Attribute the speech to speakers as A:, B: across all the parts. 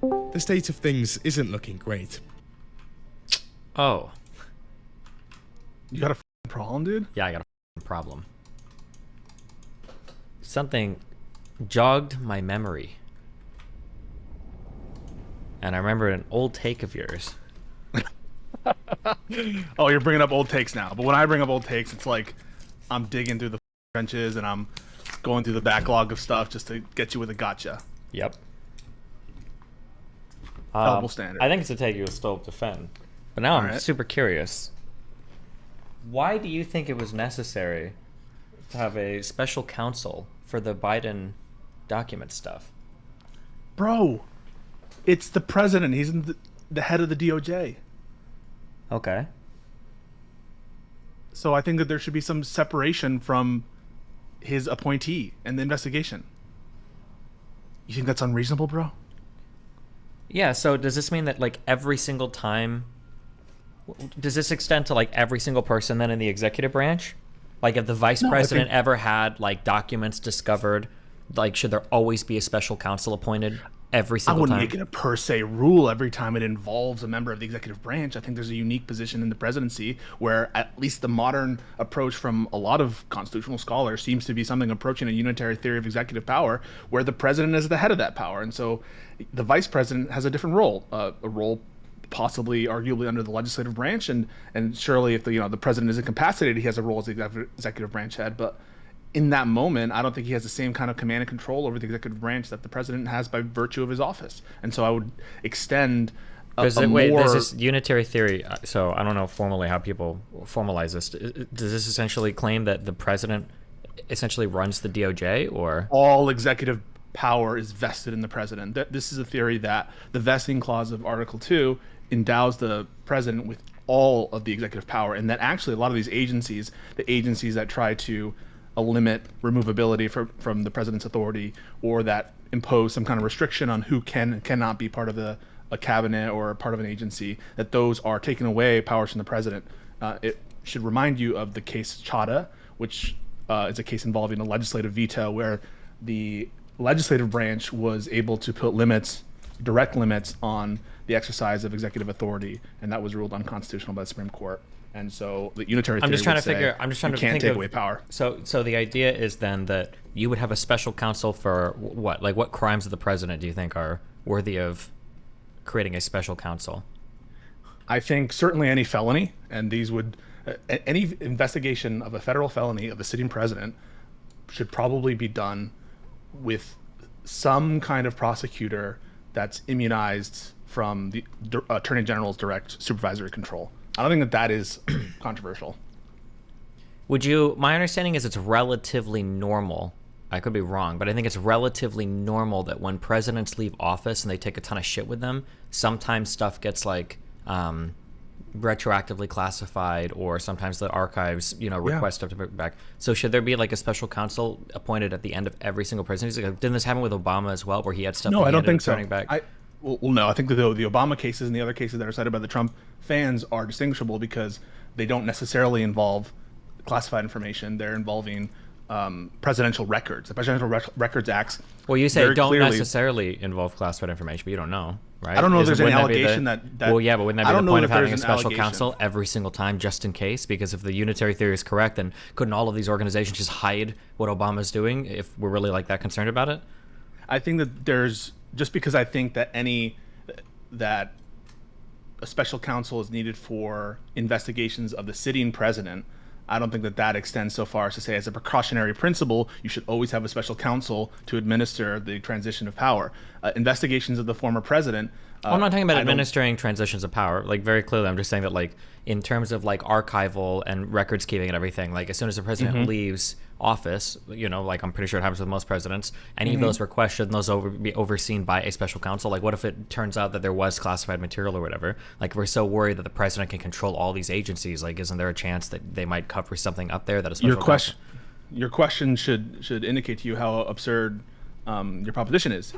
A: The state of things isn't looking great.
B: Oh.
C: You got a problem, dude?
B: Yeah, I got a problem. Something jogged my memory. And I remember an old take of yours.
C: Oh, you're bringing up old takes now. But when I bring up old takes, it's like I'm digging through the trenches and I'm going through the backlog of stuff just to get you with a gotcha.
B: Yep.
C: Double standard.
B: I think it's a take you will still defend. But now I'm super curious. Why do you think it was necessary to have a special counsel for the Biden document stuff?
C: Bro, it's the president. He's the head of the DOJ.
B: Okay.
C: So I think that there should be some separation from his appointee and the investigation. You think that's unreasonable, bro?
B: Yeah, so does this mean that like every single time, does this extend to like every single person then in the executive branch? Like if the vice president ever had like documents discovered, like should there always be a special counsel appointed every single time?
C: I wouldn't make it a per se rule every time it involves a member of the executive branch. I think there's a unique position in the presidency where at least the modern approach from a lot of constitutional scholars seems to be something approaching a unitary theory of executive power where the president is the head of that power. And so the vice president has a different role, a role possibly arguably under the legislative branch. And surely if the president is incapacitated, he has a role as the executive branch head. But in that moment, I don't think he has the same kind of command and control over the executive branch that the president has by virtue of his office. And so I would extend
B: there's this unitary theory. So I don't know formally how people formalize this. Does this essentially claim that the president essentially runs the DOJ, or
C: all executive power is vested in the president? This is a theory that the vesting clause of Article 2 endows the president with all of the executive power, and that actually a lot of these agencies, the agencies that try to limit removability from the president's authority or that impose some kind of restriction on who can and cannot be part of a cabinet or part of an agency, that those are taking away powers from the president. It should remind you of the case Chadha, which is a case involving a legislative veto where the legislative branch was able to put limits, direct limits on the exercise of executive authority, and that was ruled unconstitutional by the Supreme Court. And so the unitary theory
B: I'm just trying to
C: can't
B: think
C: take
B: of,
C: away power.
B: So the idea is then that you would have a special counsel for what? Like what crimes of the president do you think are worthy of creating a special counsel?
C: I think certainly any felony, and these would any investigation of a federal felony of a sitting president should probably be done with some kind of prosecutor that's immunized from the Attorney General's direct supervisory control. I don't think that is controversial.
B: My understanding is it's relatively normal. I could be wrong, but I think it's relatively normal that when presidents leave office and they take a ton of shit with them, sometimes stuff gets like retroactively classified, or sometimes the archives, request stuff to put back. So should there be like a special counsel appointed at the end of every single presidency? Didn't this happen with Obama as well, where he had stuff?
C: No, I don't think so.
B: Back?
C: Well, no, I think that the Obama cases and the other cases that are cited by the Trump fans are distinguishable because they don't necessarily involve classified information. They're involving presidential records. The Presidential Records Acts.
B: Well, you say don't necessarily involve classified information, but you don't know, right?
C: I don't know if there's any allegation that.
B: Well, yeah, but wouldn't that be the point of having a special counsel every single time, just in case? Because if the unitary theory is correct, then couldn't all of these organizations just hide what Obama's doing if we're really like that concerned about it?
C: I think that just because I think that that a special counsel is needed for investigations of the sitting president, I don't think that extends so far as to say as a precautionary principle, you should always have a special counsel to administer the transition of power. Investigations of the former president.
B: Well, I'm not talking about administering transitions of power. Like very clearly, I'm just saying that like in terms of like archival and records keeping and everything, like as soon as the president leaves office, like I'm pretty sure it happens with most presidents, any of those requests should be overseen by a special counsel. Like what if it turns out that there was classified material or whatever? Like we're so worried that the president can control all these agencies. Like isn't there a chance that they might cover something up there that a special counsel...
C: Your question should indicate to you how absurd your proposition is.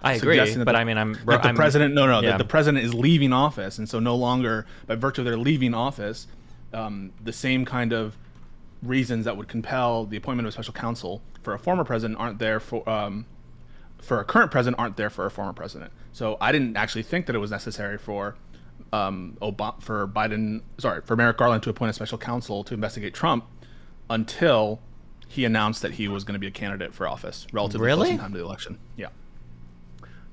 B: I agree, but the
C: president is leaving office, and so no longer, by virtue of their leaving office, the same kind of reasons that would compel the appointment of a special counsel for a former president aren't there for for a current president aren't there for a former president. So I didn't actually think that it was necessary for Merrick Garland to appoint a special counsel to investigate Trump until he announced that he was going to be a candidate for office relatively close in time to the election. Yeah.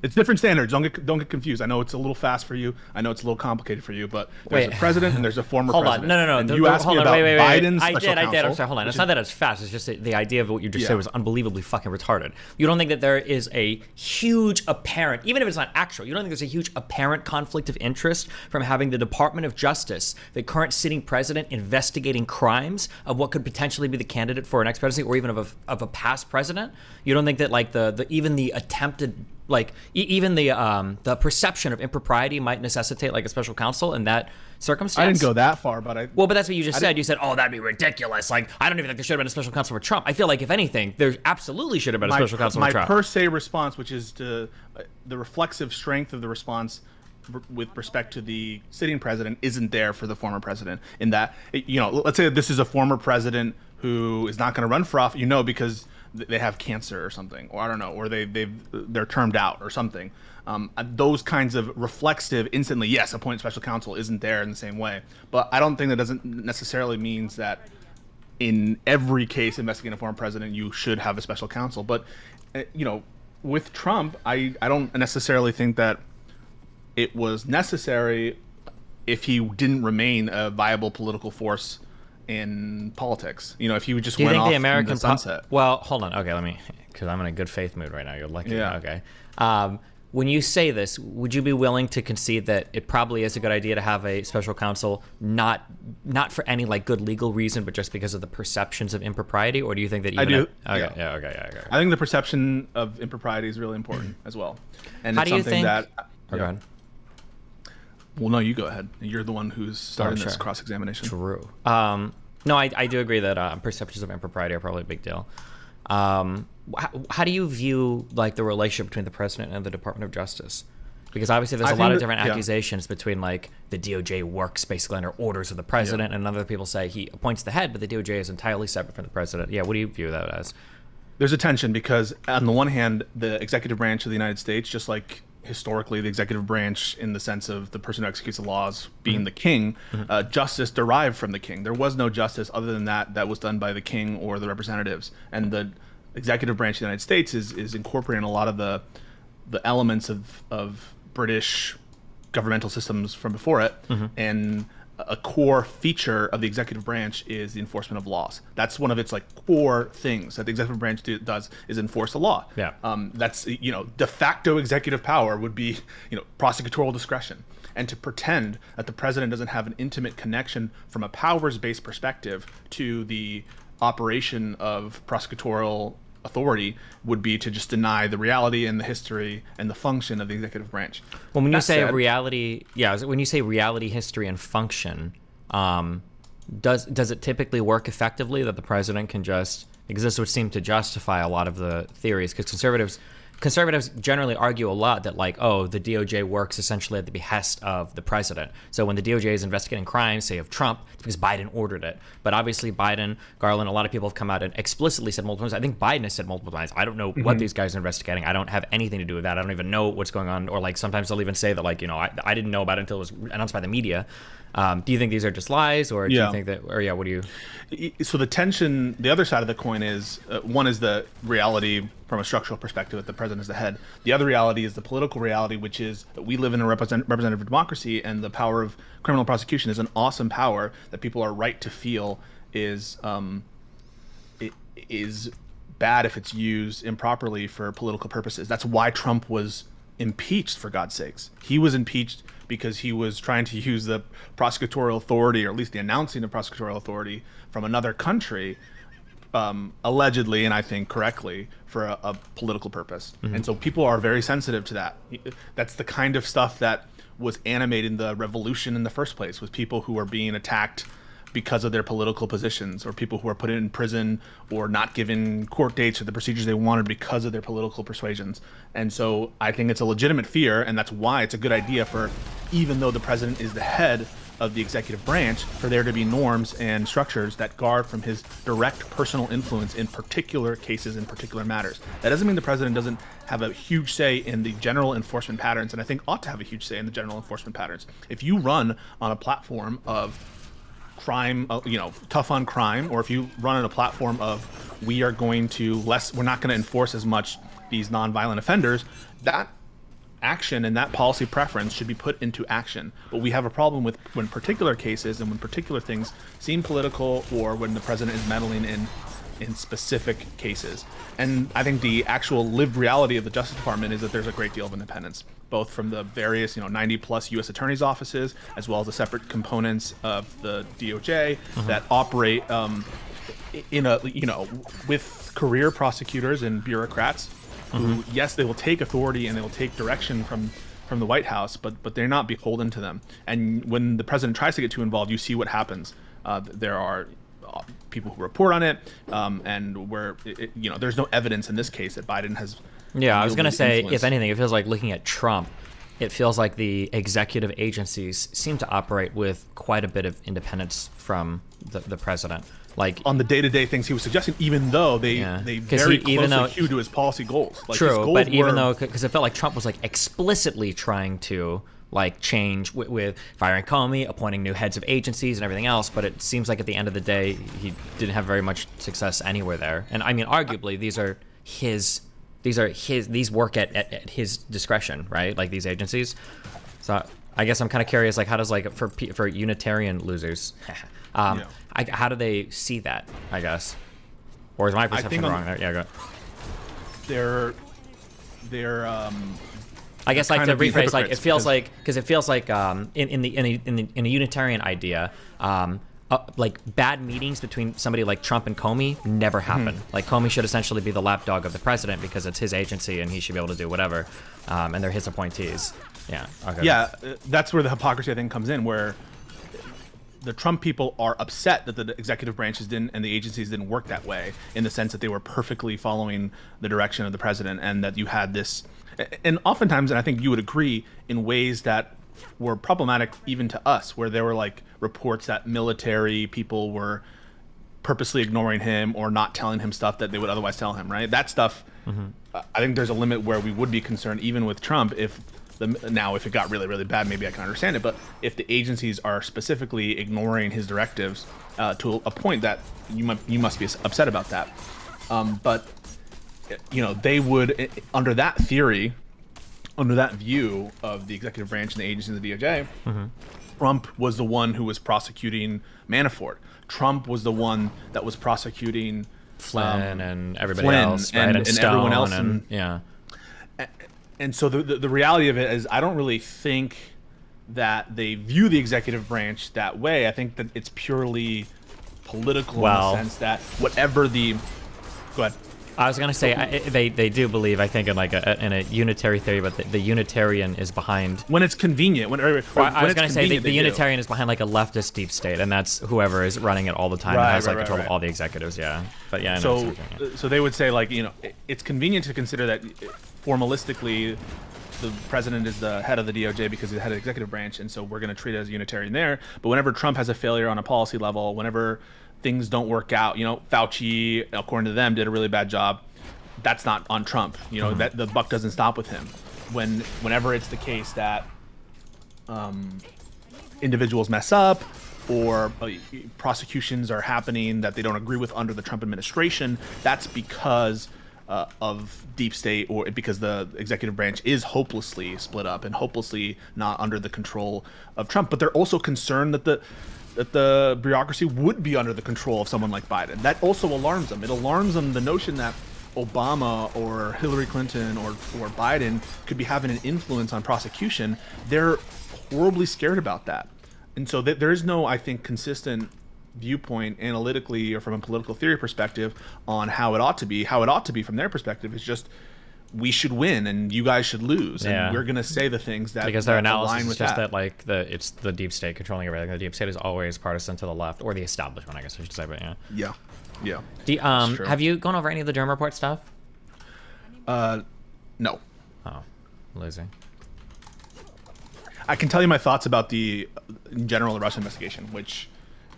C: It's different standards. Don't get confused. I know it's a little fast for you. I know it's a little complicated for you, but there's a president and there's a former president.
B: Hold on.
C: And you asked me about Biden's
B: I
C: special counsel.
B: did. I'm sorry. Hold on. It's not that it's fast. It's just the idea of what you just said was unbelievably fucking retarded. You don't think that there is a huge apparent, even if it's not actual, you don't think there's a huge apparent conflict of interest from having the Department of Justice, the current sitting president, investigating crimes of what could potentially be the candidate for an next presidency or even of a past president? You don't think that like even the attempted even the perception of impropriety might necessitate like a special counsel in that circumstance?
C: I didn't go that far, but
B: but that's what you just said. You said, "Oh, that'd be ridiculous." Like, I don't even think there should have been a special counsel for Trump. I feel like if anything, there absolutely should have been a special counsel for Trump.
C: My per se response, which is the reflexive strength of the response with respect to the sitting president, isn't there for the former president. In that, let's say this is a former president who is not going to run for office, because they have cancer or something, or I don't know, or they're termed out or something. Those kinds of reflexive, instantly, yes, appoint special counsel isn't there in the same way. But I don't think that doesn't necessarily means that in every case investigating a former president, you should have a special counsel. But, with Trump, I don't necessarily think that it was necessary if he didn't remain a viable political force in politics. If he just went off in the sunset.
B: Well, hold on. Okay, because I'm in a good faith mood right now. You're lucky.
C: Yeah.
B: Okay. When you say this, would you be willing to concede that it probably is a good idea to have a special counsel, not for any like good legal reason, but just because of the perceptions of impropriety? Or do you think that even
C: I do?
B: Okay. Yeah. Okay.
C: I think the perception of impropriety is really important as well. And
B: How
C: it's
B: do you
C: something
B: think?
C: that.
B: Go ahead.
C: Well, no, you go ahead. You're the one who's starting this cross-examination.
B: True. No, I do agree that perceptions of impropriety are probably a big deal. How do you view like the relationship between the president and the Department of Justice? Because obviously there's a lot of different accusations between like the DOJ works basically under orders of the president, and other people say he appoints the head, but the DOJ is entirely separate from the president. Yeah, what do you view that as?
C: There's a tension because on the one hand, the executive branch of the United States, just like historically the executive branch in the sense of the person who executes the laws being the king, justice derived from the king. There was no justice other than that was done by the king or the representatives. And the executive branch of the United States is incorporating a lot of the elements of British governmental systems from before it. And a core feature of the executive branch is the enforcement of laws. That's one of its like core things that the executive branch does is enforce the law.
B: Yeah.
C: That's de facto executive power would be prosecutorial discretion. And to pretend that the president doesn't have an intimate connection from a powers-based perspective to the operation of prosecutorial authority would be to just deny the reality and the history and the function of the executive branch.
B: Well, when you say reality, when you say reality, history, and function, does it typically work effectively that the president can just, because this would seem to justify a lot of the theories, because conservatives generally argue a lot that like, oh, the DOJ works essentially at the behest of the president. So when the DOJ is investigating crimes, say of Trump, it's because Biden ordered it. But obviously Biden, Garland, a lot of people have come out and explicitly said multiple times. I think Biden has said multiple times, I don't know what these guys are investigating. I don't have anything to do with that. I don't even know what's going on. Or like sometimes they'll even say that like, I didn't know about it until it was announced by the media. Do you think these are just lies, or do you think that, or what do you?
C: So the tension, the other side of the coin is, one is the reality from a structural perspective that the president is the head. The other reality is the political reality, which is that we live in a representative democracy, and the power of criminal prosecution is an awesome power that people are right to feel is bad if it's used improperly for political purposes. That's why Trump was impeached, for God's sakes. He was impeached because he was trying to use the prosecutorial authority, or at least the announcing of prosecutorial authority from another country, allegedly, and I think correctly, for a political purpose. And so people are very sensitive to that. That's the kind of stuff that was animating the revolution in the first place, with people who are being attacked because of their political positions, or people who are put in prison or not given court dates or the procedures they wanted because of their political persuasions. And so I think it's a legitimate fear, and that's why it's a good idea for, even though the president is the head, of the executive branch for there to be norms and structures that guard from his direct personal influence in particular cases, in particular matters. That doesn't mean the president doesn't have a huge say in the general enforcement patterns, and I think ought to have a huge say in the general enforcement patterns. If you run on a platform of crime, tough on crime, or if you run on a platform of we're not going to enforce as much these nonviolent offenders, that action and that policy preference should be put into action. But we have a problem with when particular cases and when particular things seem political, or when the president is meddling in specific cases. And I think the actual lived reality of the Justice Department is that there's a great deal of independence, both from the various 90 plus U.S. attorneys' offices, as well as the separate components of the DOJ that operate with career prosecutors and bureaucrats who, yes, they will take authority and they will take direction from the White House, but they're not beholden to them. And when the president tries to get too involved, you see what happens. There are people who report on it, and where there's no evidence in this case that Biden has.
B: Yeah, I was gonna say, if anything, it feels like looking at Trump. It feels like the executive agencies seem to operate with quite a bit of independence from the president. Like
C: on the day-to-day things he was suggesting, even though they very closely hew to his policy goals. Like,
B: true,
C: his goals
B: but even though, because it felt like Trump was like explicitly trying to like change with firing Comey, appointing new heads of agencies and everything else, but it seems like at the end of the day he didn't have very much success anywhere there. And I mean, arguably these work at his discretion, right? Like these agencies. So I guess I'm kind of curious, like how does like for Unitarian losers, how do they see that? I guess, or is my perception wrong there? Yeah, go.
C: They're
B: I guess like to rephrase, like it feels like in a Unitarian idea, like bad meetings between somebody like Trump and Comey never happen. Like Comey should essentially be the lapdog of the president because it's his agency and he should be able to do whatever, and they're his appointees. Yeah. Okay.
C: Yeah, that's where the hypocrisy I think comes in, where the Trump people are upset that the executive branches didn't and the agencies didn't work that way, in the sense that they were perfectly following the direction of the president, and that you had this, and oftentimes, and I think you would agree, in ways that were problematic even to us, where there were like reports that military people were purposely ignoring him or not telling him stuff that they would otherwise tell him, right? That stuff, I think there's a limit where we would be concerned, even with Trump, if it got really, really bad, maybe I can understand it. But if the agencies are specifically ignoring his directives to a point that you must be upset about that. But they would, under that theory, under that view of the executive branch and the agencies of the DOJ, Trump was the one who was prosecuting Manafort. Trump was the one that was prosecuting
B: Flynn and everybody else, right? And Stone
C: everyone else,
B: and yeah.
C: And so the reality of it is, I don't really think that they view the executive branch that way. I think that it's purely political in the sense that whatever the... Go ahead.
B: I was gonna say they do believe, I think, in like in a unitary theory, but the Unitarian is behind
C: when it's convenient. When
B: I was gonna say the Unitarian is behind like a leftist deep state, and that's whoever is running it all the time and has like control of all the executives. Yeah, but yeah. I know
C: so they would say like it's convenient to consider that formalistically the president is the head of the DOJ because he's the head of the executive branch, and so we're going to treat it as a Unitarian there. But whenever Trump has a failure on a policy level, whenever things don't work out, Fauci, according to them, did a really bad job. That's not on Trump. That the buck doesn't stop with him. Whenever it's the case that individuals mess up or prosecutions are happening that they don't agree with under the Trump administration, that's because of deep state, or because the executive branch is hopelessly split up and hopelessly not under the control of Trump. But they're also concerned that the bureaucracy would be under the control of someone like Biden. That also alarms them. It alarms them, the notion that Obama or Hillary Clinton or Biden could be having an influence on prosecution. They're horribly scared about that. And so there is no, I think, consistent viewpoint analytically or from a political theory perspective on how it ought to be. How it ought to be from their perspective is just, we should win and you guys should lose, and we're going to say the things that
B: because their analysis is just that like it's the deep state controlling everything. The deep state is always partisan to the left, or the establishment, I guess I should say. But yeah. Have you gone over any of the Durham Report stuff?
C: No.
B: Oh, losing.
C: I can tell you my thoughts about in general, the Russia investigation, which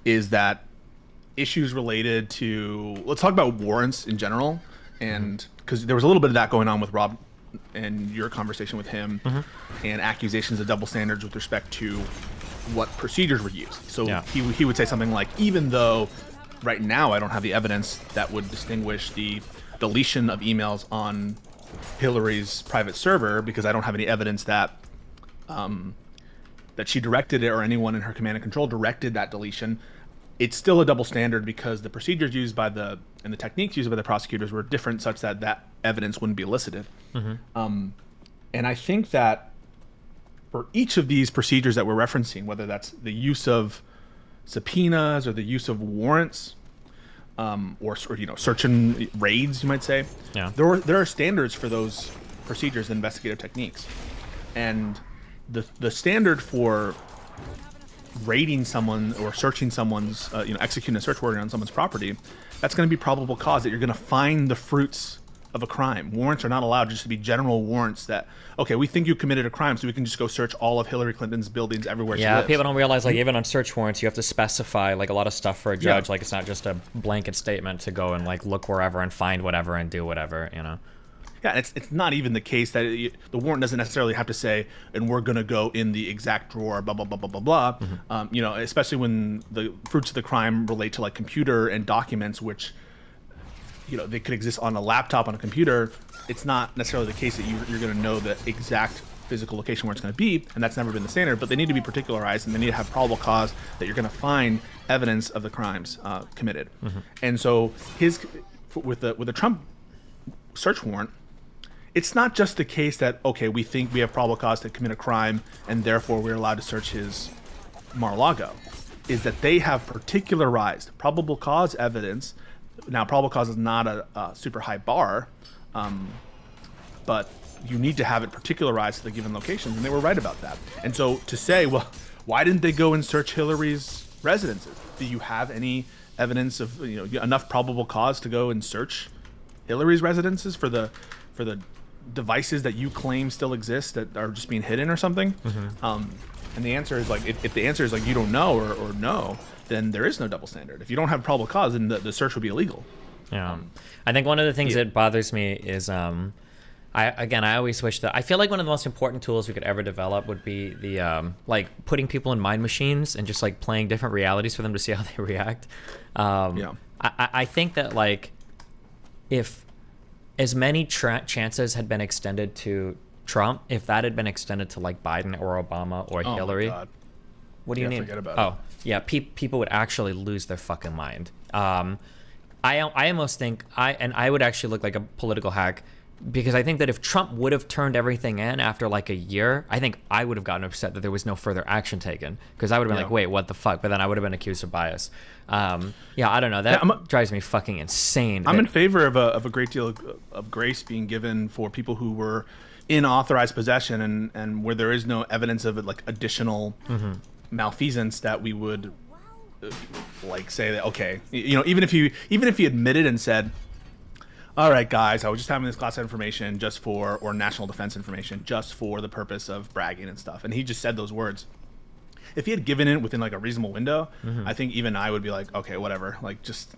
C: is that issues related to, let's talk about warrants in general, and because there was a little bit of that going on with Rob and your conversation with him, and accusations of double standards with respect to what procedures were used. So he would say something like, even though right now I don't have the evidence that would distinguish the deletion of emails on Hillary's private server, because I don't have any evidence that that she directed it or anyone in her command and control directed that deletion, it's still a double standard because the procedures used by and the techniques used by the prosecutors were different, such that that evidence wouldn't be elicited. And I think that for each of these procedures that we're referencing, whether that's the use of subpoenas or the use of warrants, or search and raids, you might say, there are standards for those procedures and investigative techniques, and the standard for raiding someone or searching someone's, executing a search warrant on someone's property, that's going to be probable cause that you're going to find the fruits of a crime. Warrants are not allowed just to be general warrants that, okay, we think you committed a crime, so we can just go search all of Hillary Clinton's buildings everywhere she lives.
B: People don't realize, like, even on search warrants, you have to specify, like, a lot of stuff for a judge. Like, it's not just a blanket statement to go and, like, look wherever and find whatever and do whatever,
C: Yeah, it's not even the case that the warrant doesn't necessarily have to say, and we're going to go in the exact drawer, blah, blah, blah, blah, blah, blah. Especially when the fruits of the crime relate to, like, computer and documents, which, they could exist on a laptop, on a computer. It's not necessarily the case that you're going to know the exact physical location where it's going to be, and that's never been the standard, but they need to be particularized, and they need to have probable cause that you're going to find evidence of the crimes committed. And so with the Trump search warrant, it's not just the case that, okay, we think we have probable cause to commit a crime and therefore we're allowed to search his Mar-a-Lago. Is that they have particularized probable cause evidence. Now, probable cause is not a super high bar, but you need to have it particularized to the given locations, and they were right about that. And so to say, well, why didn't they go and search Hillary's residences? Do you have any evidence of enough probable cause to go and search Hillary's residences for the devices that you claim still exist that are just being hidden or something? And the answer is, like, if the answer is, like, you don't know or no, then there is no double standard. If you don't have probable cause, then the search would be illegal.
B: I think one of the things that bothers me is I always wish that, I feel like one of the most important tools we could ever develop would be the like putting people in mind machines and just, like, playing different realities for them to see how they react. I think that, like, if as many chances had been extended to Trump, if that had been extended to, like, Biden or Obama or Hillary, what do you mean?
C: Forget about it.
B: People would actually lose their fucking mind. I almost think I would actually look like a political hack, because I think that if Trump would have turned everything in after, like, a year, I think I would have gotten upset that there was no further action taken, because I would have been like, wait, what the fuck? But then I would have been accused of bias. I don't know. That drives me fucking insane.
C: I'm in favor of a great deal of grace being given for people who were in authorized possession and where there is no evidence of, like, additional malfeasance that we would like say that, okay, even if he admitted and said, all right, guys, I was just having this classified information or national defense information just for the purpose of bragging and stuff, and he just said those words. If he had given it within, like, a reasonable window, I think even I would be like, okay, whatever, like, just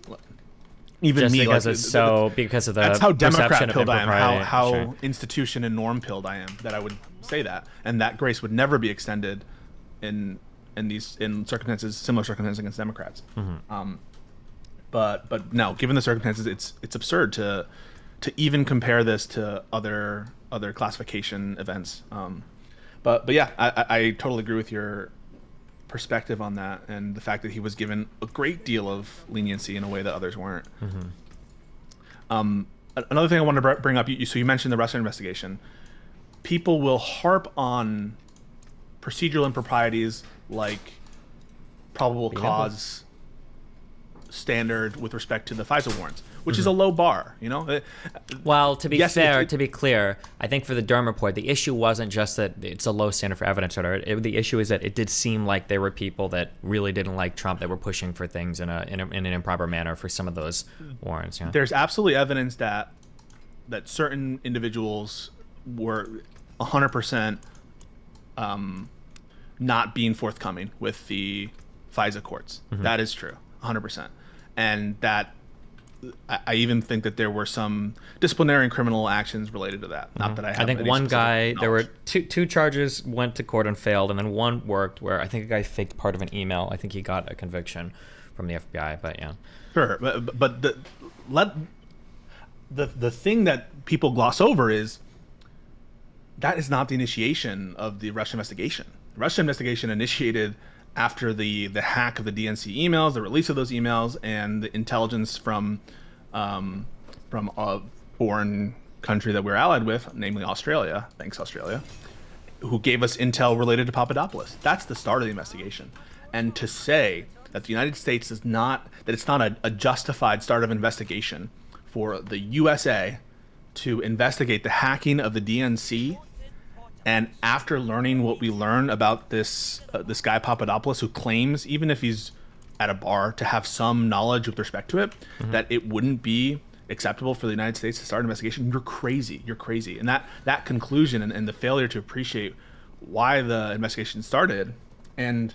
C: even
B: just
C: me,
B: because
C: like,
B: because of the
C: that's how Democrat pilled I am, how
B: sure.
C: institution and norm pilled I am, that I would say that, and that grace would never be extended in circumstances, similar circumstances against Democrats. But no, given the circumstances, it's absurd to even compare this to other classification events. But yeah, I totally agree with your perspective on that, and the fact that he was given a great deal of leniency in a way that others weren't. Another thing I wanted to bring up, so you mentioned the Russia investigation. People will harp on procedural improprieties like probable cause standard with respect to the FISA warrants, which is a low bar,
B: Well, to be to be clear, I think for the Durham report, the issue wasn't just that it's a low standard for evidence. The issue is that it did seem like there were people that really didn't like Trump that were pushing for things in an improper manner for some of those warrants.
C: There's absolutely evidence that certain individuals were 100% not being forthcoming with the FISA courts. That is true, 100%. And that I even think that there were some disciplinary and criminal actions related to that. Not that I have.
B: I think
C: any
B: one guy,
C: knowledge.
B: there were two charges went to court and failed, and then one worked where I think a guy faked part of an email. I think he got a conviction from the FBI, but yeah.
C: Sure, but the thing that people gloss over is that is not the initiation of the Russia investigation. The Russia investigation initiated after the hack of the DNC emails, the release of those emails, and the intelligence from a foreign country that we're allied with, namely Australia. Thanks, Australia, who gave us intel related to Papadopoulos. That's the start of the investigation. And to say that the United States is not, that it's not a justified start of investigation for the USA to investigate the hacking of the DNC, and after learning what we learn about this guy Papadopoulos, who claims, even if he's at a bar, to have some knowledge with respect to it, that it wouldn't be acceptable for the United States to start an investigation, you're crazy. You're crazy. And that conclusion and the failure to appreciate why the investigation started and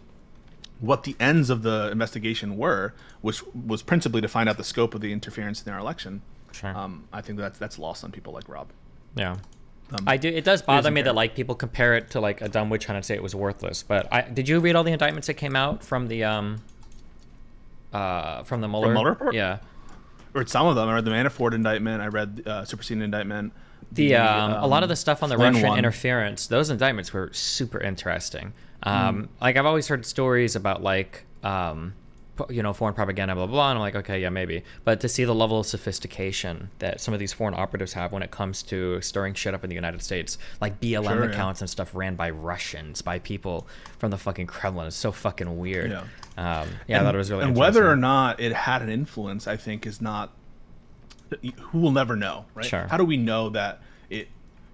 C: what the ends of the investigation were, which was principally to find out the scope of the interference in our election.
B: Sure.
C: I think that's lost on people like Rob.
B: Yeah. I do. It does bother me that like people compare it to like a dumb witch hunt and say it was worthless. But did you read all the indictments that came out from the Mueller?
C: From Mueller report?
B: Yeah.
C: Or some of them. I read the Manafort indictment. I read superseding indictment.
B: A lot of the stuff on the
C: Flynn
B: Russian
C: one.
B: interference, those indictments were super interesting. Like I've always heard stories about like foreign propaganda, blah, blah, blah. And I'm like, okay, yeah, maybe. But to see the level of sophistication that some of these foreign operatives have when it comes to stirring shit up in the United States, like BLM accounts and stuff ran by Russians, by people from the fucking Kremlin, is so fucking weird. I thought it was really
C: And
B: interesting.
C: whether or not it had an influence, I think, is not, who will never know, right?
B: Sure.
C: How do we know that it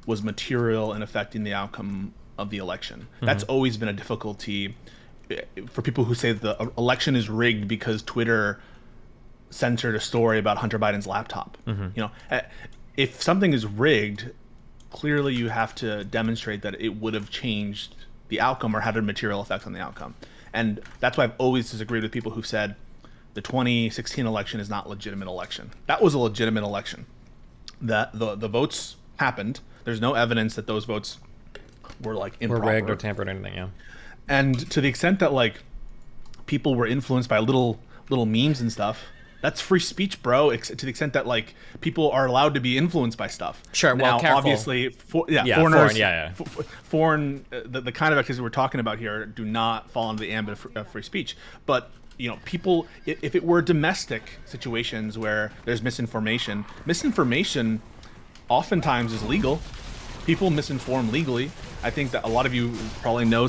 C: was material in affecting the outcome of the election? That's always been a difficulty for people who say the election is rigged because Twitter censored a story about Hunter Biden's laptop. If something is rigged, clearly you have to demonstrate that it would have changed the outcome or had a material effect on the outcome. And that's why I've always disagreed with people who've said the 2016 election is not a legitimate election. That was a legitimate election. That the votes happened. There's no evidence that those votes were like improper.
B: Or rigged or tampered or anything, yeah.
C: And to the extent that like people were influenced by little memes and stuff, that's free speech, bro. To the extent that like people are allowed to be influenced by stuff.
B: Sure.
C: Now,
B: well, careful.
C: obviously, foreigners, foreign, the kind of activities we're talking about here do not fall into the ambit of free speech. But people, if it were domestic situations where there's misinformation oftentimes is legal. People misinform legally. I think that a lot of you probably know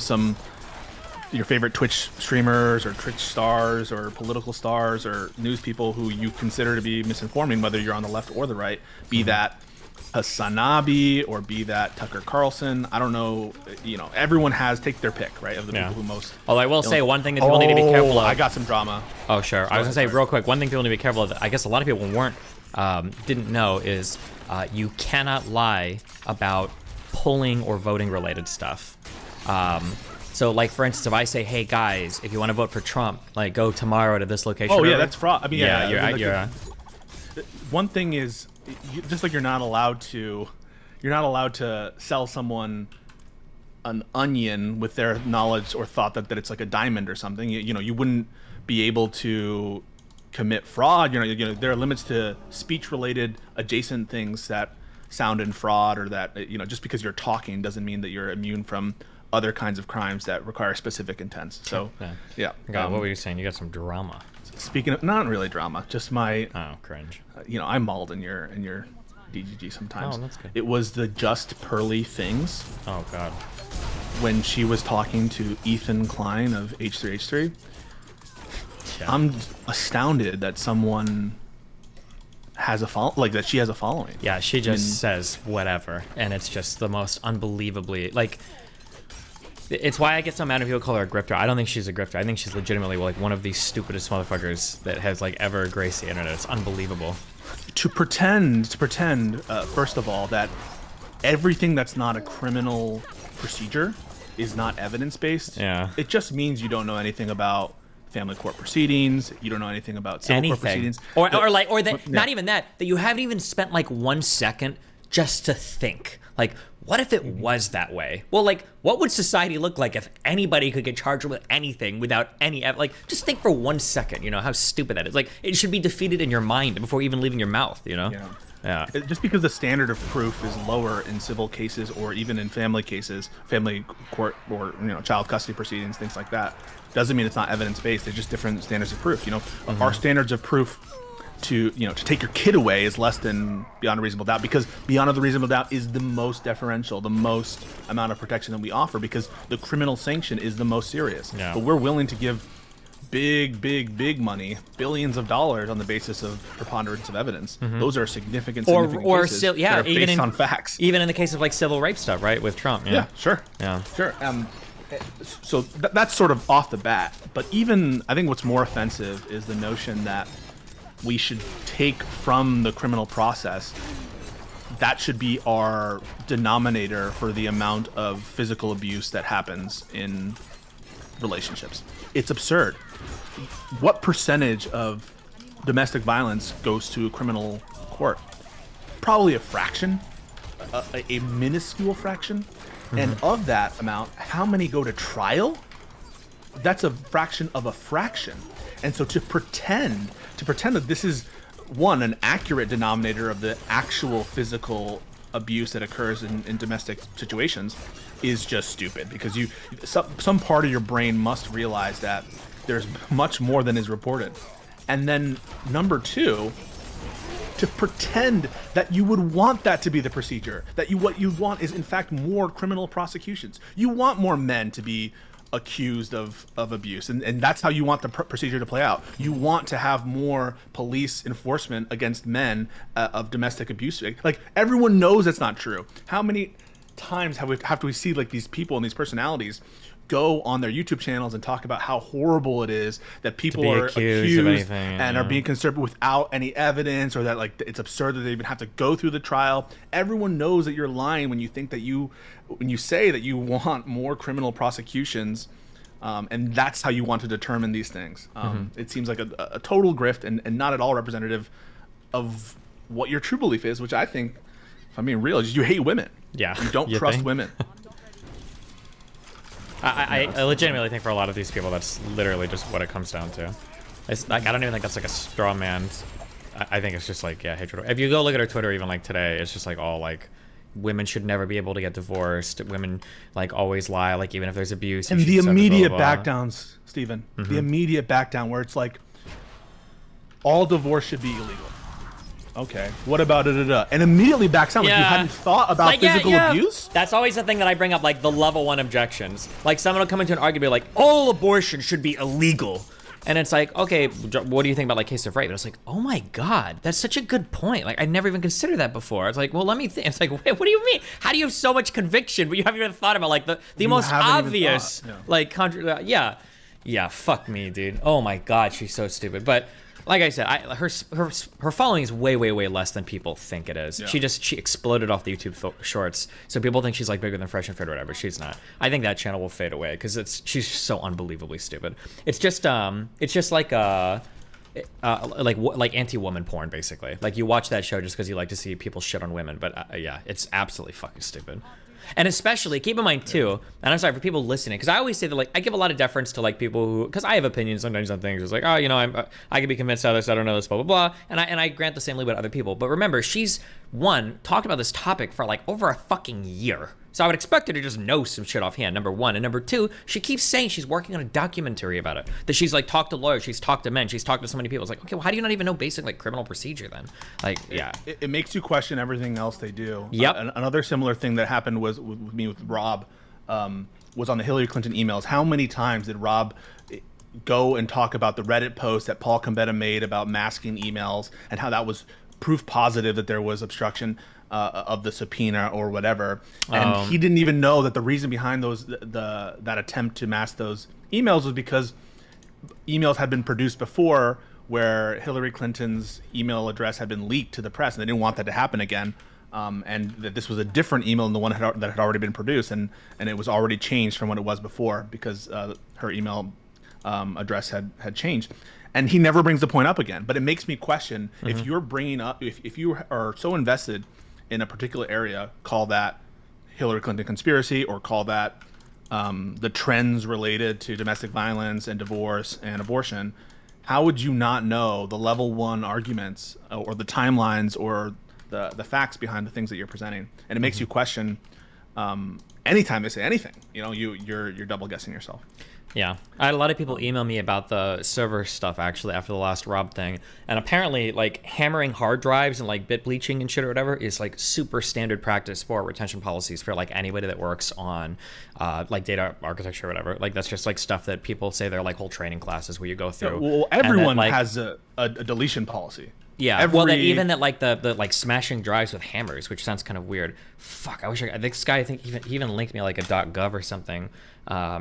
C: your favorite Twitch streamers or Twitch stars or political stars or news people who you consider to be misinforming, whether you're on the left or the right, be that Hassanabi or be that Tucker Carlson. I don't know. Everyone take their pick, right, of the people who most.
B: Although I will say one thing that people need to be careful of.
C: I got some drama.
B: Oh, sure. I was going to say real quick, one thing people need to be careful of, I guess a lot of people didn't know is you cannot lie about polling or voting related stuff. So like, for instance, if I say, hey guys, if you want to vote for Trump, like go tomorrow to this location.
C: Oh yeah, that's fraud. I mean,
B: yeah.
C: One thing is, just like you're not allowed to sell someone an onion with their knowledge or thought that it's like a diamond or something. You wouldn't be able to commit fraud. There are limits to speech-related adjacent things that sound in fraud, or that just because you're talking doesn't mean that you're immune from other kinds of crimes that require specific intents. So yeah.
B: God, what were you saying? You got some drama.
C: Speaking of, not really drama, just my
B: cringe.
C: I mauled in your DGG sometimes.
B: Oh, that's good.
C: It was the JustPearlyThings.
B: Oh God.
C: When she was talking to Ethan Klein of H3H3. Yeah. I'm astounded that someone has that she has a following.
B: Yeah, she just says whatever, and it's just the most unbelievably like. It's why I get so mad when people call her a grifter. I don't think she's a grifter. I think she's legitimately like one of the stupidest motherfuckers that has like ever graced the internet. It's unbelievable.
C: To pretend, first of all, that everything that's not a criminal procedure is not evidence-based,
B: Yeah.
C: it just means you don't know anything about family court proceedings. You don't know anything about civil court proceedings.
B: Not even that you haven't even spent like 1 second just to think. Like, what if it was that way? Well, like, what would society look like if anybody could get charged with anything without any, like, just think for 1 second, you know, how stupid that is. Like, it should be defeated in your mind before even leaving your mouth, you know? Yeah.
C: Just because the standard of proof is lower in civil cases or even in family cases, family court or, you know, child custody proceedings, things like that, doesn't mean it's not evidence-based. They're just different standards of proof. You know, our standards of proof to take your kid away is less than beyond a reasonable doubt, because beyond a reasonable doubt is the most deferential, the most amount of protection that we offer, because the criminal sanction is the most serious.
B: Yeah.
C: But we're willing to give big money, billions of dollars, on the basis of preponderance of evidence. Those are significant cases that are based on facts.
B: Even in the case of like civil rape stuff, right, with Trump.
C: Yeah, sure. So that's sort of off the bat. But even I think what's more offensive is the notion that we should take from the criminal process, that should be our denominator for the amount of physical abuse that happens in relationships. It's absurd. What percentage of domestic violence goes to a criminal court? Probably a fraction, a minuscule fraction. And of that amount, how many go to trial? That's a fraction of a fraction. And so to pretend that this is, one, an accurate denominator of the actual physical abuse that occurs in domestic situations is just stupid, because some part of your brain must realize that there's much more than is reported. And then number two, to pretend that you would want that to be the procedure, that what you want is in fact more criminal prosecutions. You want more men to be accused of abuse, and that's how you want the procedure to play out. You want to have more police enforcement against men of domestic abuse. Like, everyone knows that's not true. How many times have we see like these people and these personalities go on their YouTube channels and talk about how horrible it is that people are accused
B: of anything,
C: and are being conserved without any evidence, or that like it's absurd that they even have to go through the trial. Everyone knows that you're lying when you say that you want more criminal prosecutions, and that's how you want to determine these things. It seems like a total grift and not at all representative of what your true belief is, which I think, if I'm being real, is you hate women.
B: Yeah.
C: You don't trust women.
B: I legitimately think for a lot of these people, that's literally just what it comes down to. It's like, I don't even think that's like a straw man. I think it's just like, yeah, hatred. If you go look at her Twitter, even like today, it's just like all like, women should never be able to get divorced. Women like always lie, like even if there's abuse.
C: And the immediate backdowns, Stephen, the immediate backdown where it's like, all divorce should be illegal. Okay, what about it? And immediately backs out. Like, you hadn't thought about like, physical abuse?
B: That's always the thing that I bring up, like the level 1 objections. Like someone will come into an argument like, all abortion should be illegal. And it's like, okay, what do you think about like case of rape? And it's like, oh my God, that's such a good point. Like I never even considered that before. It's like, well, let me think. It's like, wait, what do you mean? How do you have so much conviction, but you haven't even thought about like the most obvious, like, yeah, fuck me, dude. Oh my God, she's so stupid. But like I said, her following is way less than people think it is. Yeah. She exploded off the YouTube shorts, so people think she's like bigger than Fresh and Fit or whatever. She's not. I think that channel will fade away because she's so unbelievably stupid. It's just like anti-woman porn basically. Like you watch that show just because you like to see people shit on women, but yeah, it's absolutely fucking stupid. And especially, keep in mind too, and I'm sorry for people listening, because I always say that like I give a lot of deference to like people who, because I have opinions sometimes on things. It's like, oh, you know, I can be convinced of this, I don't know this, blah blah blah, and I grant the same leeway to other people. But remember, she's talked about this topic for like over a fucking year. So I would expect her to just know some shit offhand, number one. And number two, she keeps saying she's working on a documentary about it. That she's like talked to lawyers, she's talked to men, she's talked to so many people. It's like, okay, well, how do you not even know basic like criminal procedure then? Like, yeah.
C: It makes you question everything else they do.
B: Yep.
C: Another similar thing that happened was with me with Rob, was on the Hillary Clinton emails. How many times did Rob go and talk about the Reddit post that Paul Combetta made about masking emails and how that was proof positive that there was obstruction of the subpoena or whatever, and he didn't even know that the reason behind that attempt to mask those emails was because emails had been produced before where Hillary Clinton's email address had been leaked to the press, and they didn't want that to happen again. and that this was a different email than the one that had already been produced, and it was already changed from what it was before because her email address had changed. And he never brings the point up again. But it makes me question if you're bringing up, if you are so invested in a particular area, call that Hillary Clinton conspiracy, or call that the trends related to domestic violence and divorce and abortion, how would you not know the level 1 arguments or the timelines or the facts behind the things that you're presenting? And it makes you question anytime they say anything. You're double guessing yourself.
B: Yeah, I had a lot of people email me about the server stuff actually after the last Rob thing, and apparently like hammering hard drives and like bit bleaching and shit or whatever is like super standard practice for retention policies for like anybody that works on like data architecture or whatever. Like that's just like stuff that people say they're like whole training classes where you go through.
C: Well, everyone has a deletion policy.
B: Yeah, well, even that like the like smashing drives with hammers, which sounds kind of weird. Fuck, I wish this guy, I think he even linked me like a .gov or something,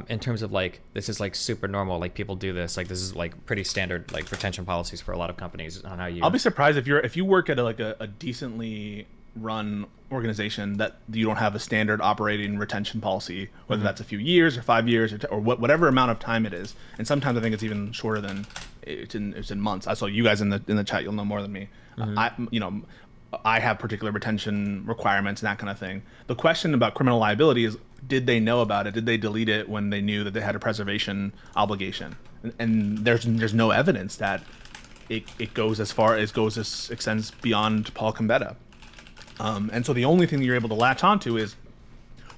B: in terms of like this is like super normal, like people do this, like this is like pretty standard like retention policies for a lot of companies on how you.
C: I'll be surprised if you work at a decently run organization that you don't have a standard operating retention policy, whether that's a few years or 5 years or whatever amount of time it is. And sometimes I think it's even shorter than it's in months. I saw you guys in the chat, you'll know more than me. I have particular retention requirements and that kind of thing. The question about criminal liability is, did they know about it? Did they delete it when they knew that they had a preservation obligation? And there's no evidence that it goes as far as extends beyond Paul Gambetta. And so the only thing that you're able to latch onto is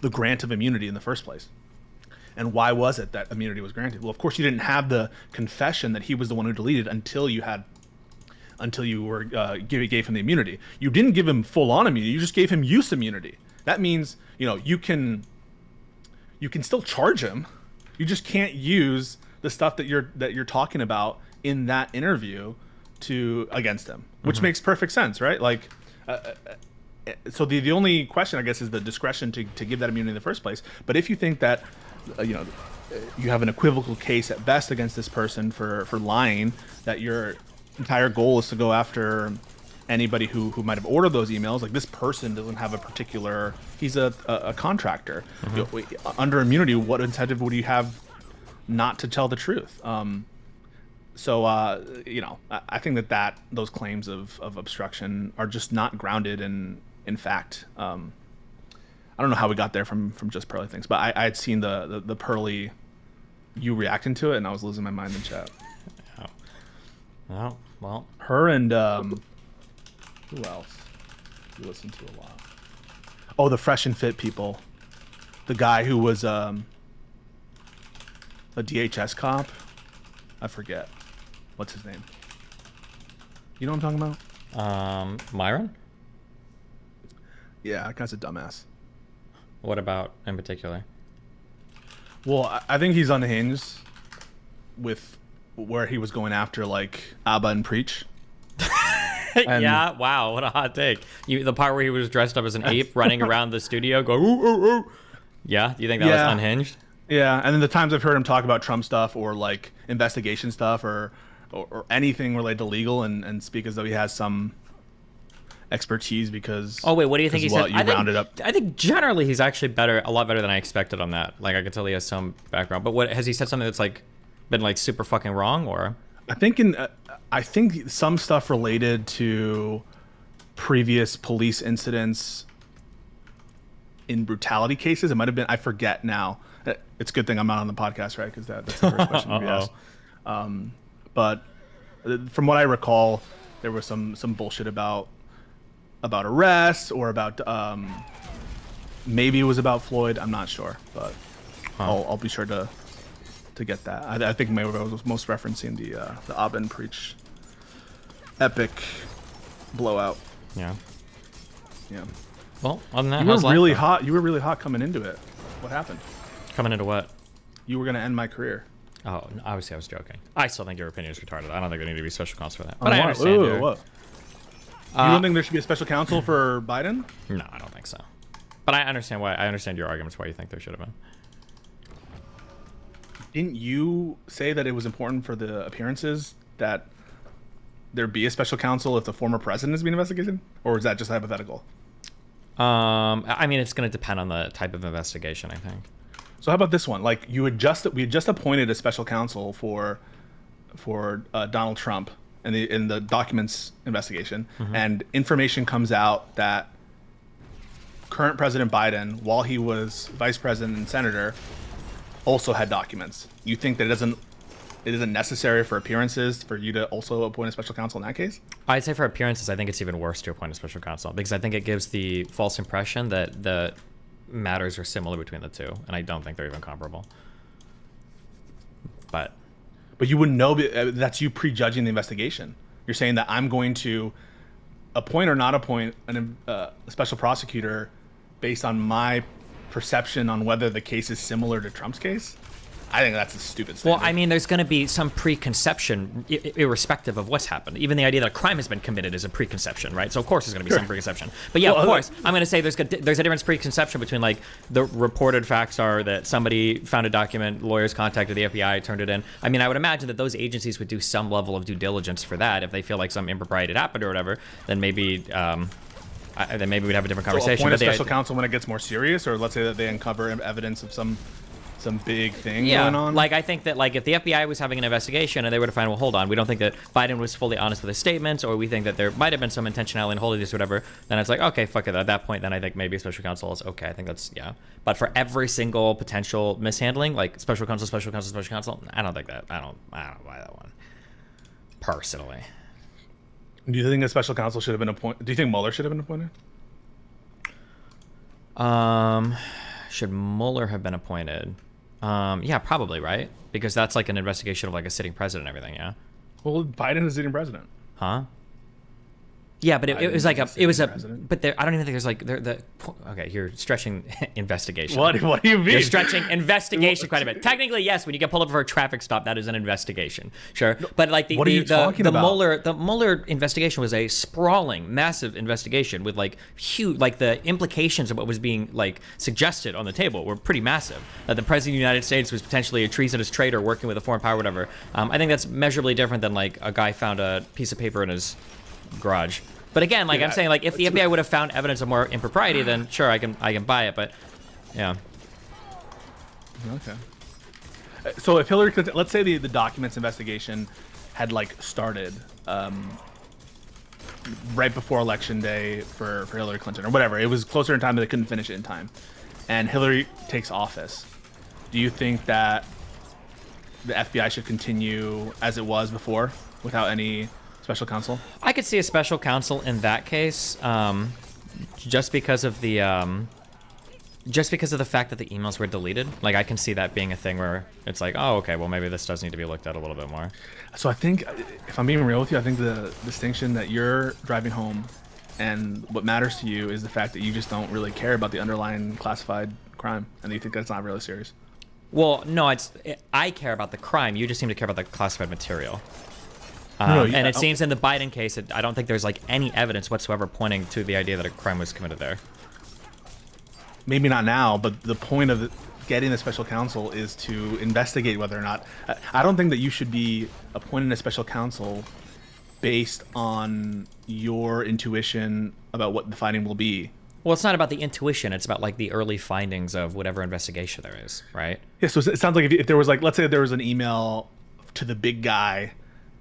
C: the grant of immunity in the first place. And why was it that immunity was granted? Well, of course, you didn't have the confession that he was the one who deleted until you were gave him the immunity. You didn't give him full-on immunity. You just gave him use immunity. That means you can still charge him. You just can't use the stuff that you're talking about in that interview against him, which makes perfect sense, right? Like. So the only question, I guess, is the discretion to give that immunity in the first place. But if you think that, you have an equivocal case at best against this person for lying, that your entire goal is to go after anybody who might have ordered those emails, like this person doesn't have a particular, he's a contractor. Under immunity, what incentive would you have not to tell the truth? So I think that those claims of obstruction are just not grounded in fact. I don't know how we got there from Just Pearly Things, but I had seen the Pearly, you reacting to it, and I was losing my mind in chat.
B: Oh, well,
C: her and who else? We listened to a lot. Oh, the Fresh&Fit people. The guy who was a DHS cop. I forget. What's his name? You know what I'm talking about?
B: Myron?
C: Yeah, that guy's a dumbass.
B: What about in particular?
C: Well, I think he's unhinged with where he was going after like Abba and Preach.
B: Yeah, wow, what a hot take. The part where he was dressed up as an ape running around the studio going, ooh, ooh, ooh. Yeah, do you think that was unhinged?
C: Yeah, and then the times I've heard him talk about Trump stuff or like investigation stuff or anything related to legal and speak as though he has some expertise because
B: what do you think he said?
C: I
B: think generally he's actually a lot better than I expected on that. Like I could tell he has some background, but what has he said something that's like been like super fucking wrong? Or
C: I think some stuff related to previous police incidents in brutality cases. It might have been, I forget now. It's a good thing I'm not on the podcast, right? Because that's the first question we asked. But from what I recall, there was some bullshit about arrests or about maybe it was about Floyd. I'm not sure, but I'll be sure to get that. I think maybe I was most referencing the Abba and Preach epic blowout.
B: Yeah.
C: Yeah.
B: Well, other than that,
C: you were really hot coming into it. What happened?
B: Coming into what?
C: You were going to end my career.
B: Oh, obviously I was joking. I still think your opinion is retarded. I don't think there need to be special counsel for that. But I understand.
C: What? You don't think there should be a special counsel for Biden?
B: No, I don't think so. But I understand why. I understand your arguments why you think there should have been.
C: Didn't you say that it was important for the appearances that there be a special counsel if the former president is being investigated? Or is that just hypothetical?
B: I mean, it's going to depend on the type of investigation, I think.
C: So how about this one? Like we had just appointed a special counsel for Donald Trump in the documents investigation, and information comes out that current President Biden, while he was vice president and senator, also had documents. You think that it isn't necessary for appearances for you to also appoint a special counsel in that case?
B: I'd say for appearances, I think it's even worse to appoint a special counsel because I think it gives the false impression that the matters are similar between the two, and I don't think they're even comparable. But
C: you wouldn't know. That's you prejudging the investigation. You're saying that I'm going to appoint or not appoint a special prosecutor based on my perception on whether the case is similar to Trump's case. I think that's a stupid statement.
B: Well, I mean, there's going to be some preconception, irrespective of what's happened. Even the idea that a crime has been committed is a preconception, right? So of course there's going to be some preconception. But yeah, of course, I'm going to say there's a difference preconception between like the reported facts are that somebody found a document, lawyers contacted the FBI, turned it in. I mean, I would imagine that those agencies would do some level of due diligence for that. If they feel like some impropriety happened or whatever, then maybe we'd have a different conversation.
C: So appoint a special counsel when it gets more serious, or let's say that they uncover evidence of some big thing going on.
B: Like I think that like if the FBI was having an investigation and they were to find, well, hold on, we don't think that Biden was fully honest with his statements, or we think that there might have been some intentionality in holding this or whatever, then it's like, okay, fuck it. At that point, then I think maybe a special counsel is okay. I think that's, yeah. But for every single potential mishandling, like special counsel, I don't think that. I don't buy that one personally.
C: Do you think a special counsel should have been appointed? Do you think Mueller should have been appointed?
B: Should Mueller have been appointed? Yeah, probably, right? Because that's like an investigation of like a sitting president and everything, yeah?
C: Well, Biden is sitting president.
B: Huh? Yeah, but it was like but there, I don't even think there's like, okay, you're stretching investigation.
C: What do you mean?
B: You're stretching investigation quite a bit. Technically, yes, when you get pulled over for a traffic stop, that is an investigation. Sure. But like the Mueller investigation was a sprawling, massive investigation with like huge, like the implications of what was being like suggested on the table were pretty massive. That the president of the United States was potentially a treasonous traitor working with a foreign power, whatever. I think that's measurably different than like a guy found a piece of paper in his garage. But again, like I'm saying, like if the FBI would have found evidence of more impropriety, then sure, I can buy it. But yeah.
C: Okay. So if Hillary Clinton, let's say the documents investigation had like started right before Election Day for Hillary Clinton or whatever, it was closer in time, but they couldn't finish it in time, and Hillary takes office. Do you think that the FBI should continue as it was before without any special counsel?
B: I could see a special counsel in that case, just because of the fact that the emails were deleted. Like I can see that being a thing where it's like, oh, okay, well maybe this does need to be looked at a little bit more.
C: So I think, if I'm being real with you, I think the distinction that you're driving home, and what matters to you is the fact that you just don't really care about the underlying classified crime, and you think that's not really serious.
B: Well, no, I care about the crime. You just seem to care about the classified material. And it seems in the Biden case, I don't think there's like any evidence whatsoever pointing to the idea that a crime was committed there.
C: Maybe not now, but the point of getting the special counsel is to investigate whether or not. I don't think that you should be appointing a special counsel based on your intuition about what the finding will be.
B: Well, it's not about the intuition. It's about like the early findings of whatever investigation there is, right?
C: Yeah. So it sounds like if there was like, let's say there was an email to the big guy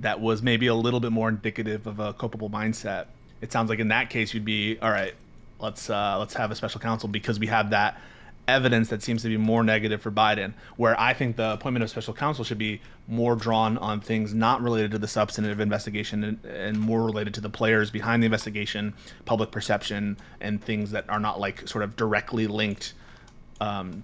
C: that was maybe a little bit more indicative of a culpable mindset. It sounds like in that case you'd be, all right, let's have a special counsel because we have that evidence that seems to be more negative for Biden. Where I think the appointment of special counsel should be more drawn on things not related to the substantive investigation and more related to the players behind the investigation, public perception, and things that are not like sort of directly linked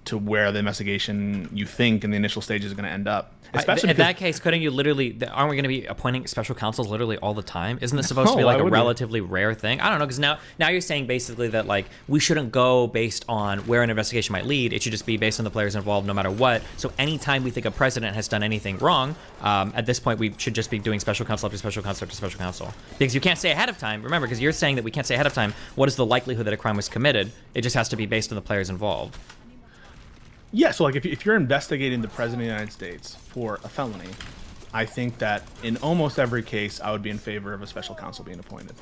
C: to where the investigation you think in the initial stages is going to end up. Especially
B: in that case, couldn't you literally? Aren't we going to be appointing special counsels literally all the time? Isn't this supposed to be like a relatively rare thing? I don't know, because now you're saying basically that like we shouldn't go based on where an investigation might lead. It should just be based on the players involved, no matter what. So anytime we think a president has done anything wrong, at this point we should just be doing special counsel after special counsel after special counsel, because you can't say ahead of time. Remember, because you're saying that we can't say ahead of time what is the likelihood that a crime was committed. It just has to be based on the players involved.
C: Yeah, so like if you're investigating the president of the United States for a felony, I think that in almost every case, I would be in favor of a special counsel being appointed.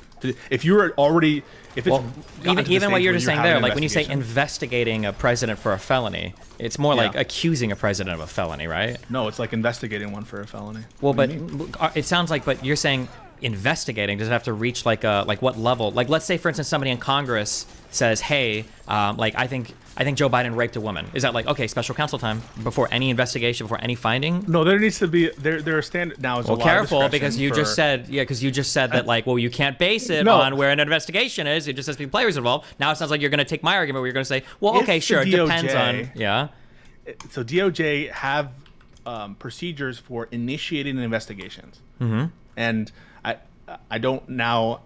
C: If you were already, if it's
B: even what you're just saying there, like when you say
C: investigation.
B: investigating a president for a felony, it's more like accusing a president of a felony, right?
C: No, it's like investigating one for a felony.
B: Well,
C: What
B: but
C: do you mean?
B: it sounds like, but you're saying investigating, does it have to reach like what level? Like, let's say, for instance, somebody in Congress says, hey, like, I think Joe Biden raped a woman. Is that like, okay, special counsel time before any investigation, before any finding?
C: No, there needs to be, there are standard, now is a
B: Well,
C: lot
B: careful,
C: of
B: because you just said, that, like, well, you can't base it
C: No.
B: on where an investigation is. It just has to be players involved. Now it sounds like you're going to take my argument where you're going to say, well,
C: If
B: okay,
C: the
B: sure, it depends
C: DOJ
B: on, yeah.
C: So DOJ have procedures for initiating investigations.
B: Mm-hmm.
C: And I don't now